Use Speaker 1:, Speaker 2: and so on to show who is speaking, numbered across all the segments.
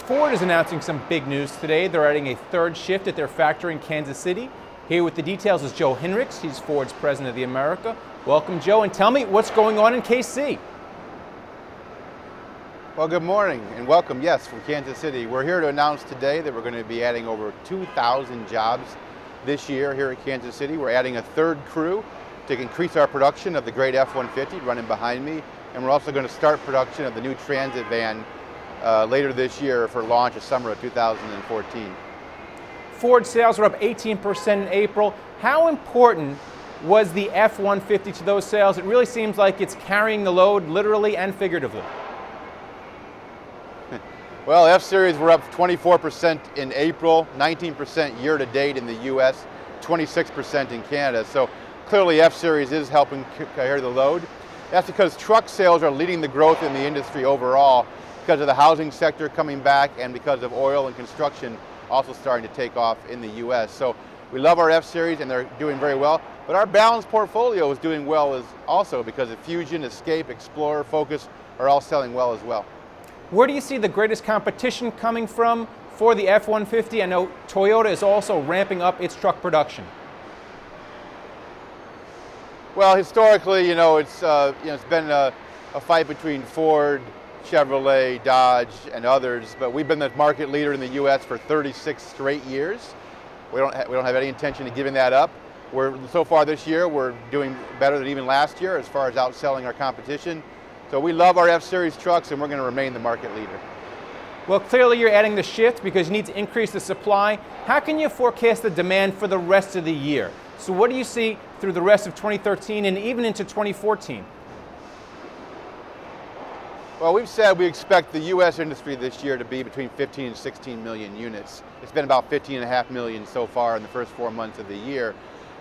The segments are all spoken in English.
Speaker 1: Ford is announcing some big news today. They're adding a third shift at their factory in Kansas City. Here with the details is Joe Hinrichs. He's Ford's president of the America. Welcome, Joe, and tell me what's going on in KC.
Speaker 2: Well, good morning and welcome, yes, from Kansas City. We're here to announce today that we're going to be adding over 2,000 jobs this year here at Kansas City. We're adding a third crew to increase our production of the great F-150 running behind me. And we're also going to start production of the new transit van later this year for launch of summer of 2014.
Speaker 1: Ford sales are up 18% in April. How important was the F-150 to those sales? It really seems like it's carrying the load literally and figuratively.
Speaker 2: Well, F-Series were up 24% in April, 19% year-to-date in the U.S., 26% in Canada. So clearly F-Series is helping carry the load. That's because truck sales are leading the growth in the industry overall because of the housing sector coming back and because of oil and construction also starting to take off in the U.S. So we love our F-Series and they're doing very well. But our balanced portfolio is doing well also because of Fusion, Escape, Explorer, Focus are all selling well as well.
Speaker 1: Where do you see the greatest competition coming from for the F-150? I know Toyota is also ramping up its truck production.
Speaker 2: Well, historically, it's been a fight between Ford, Chevrolet, Dodge, and others, but we've been the market leader in the U.S. for 36 straight years. We don't have any intention of giving that up. So far this year, we're doing better than even last year as far as outselling our competition. So we love our F-Series trucks and we're going to remain the market leader.
Speaker 1: Well, clearly you're adding the shift because you need to increase the supply. How can you forecast the demand for the rest of the year? So what do you see through the rest of 2013 and even into 2014?
Speaker 2: Well, we've said we expect the U.S. industry this year to be between 15 and 16 million units. It's been about 15.5 million so far in the first 4 months of the year.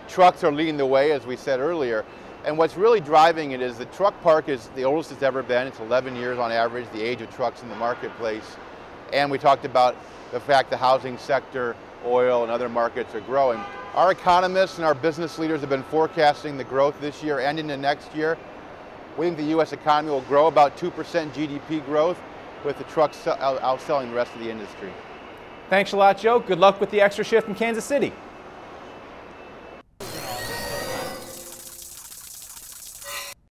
Speaker 2: Trucks are leading the way, as we said earlier. And what's really driving it is the truck park is the oldest it's ever been. It's 11 years on average, the age of trucks in the marketplace. And we talked about the fact the housing sector, oil, and other markets are growing. Our economists and our business leaders have been forecasting the growth this year and into next year. We think the U.S. economy will grow about 2% GDP growth, with the trucks outselling the rest of the industry.
Speaker 1: Thanks a lot, Joe. Good luck with the extra shift in Kansas City.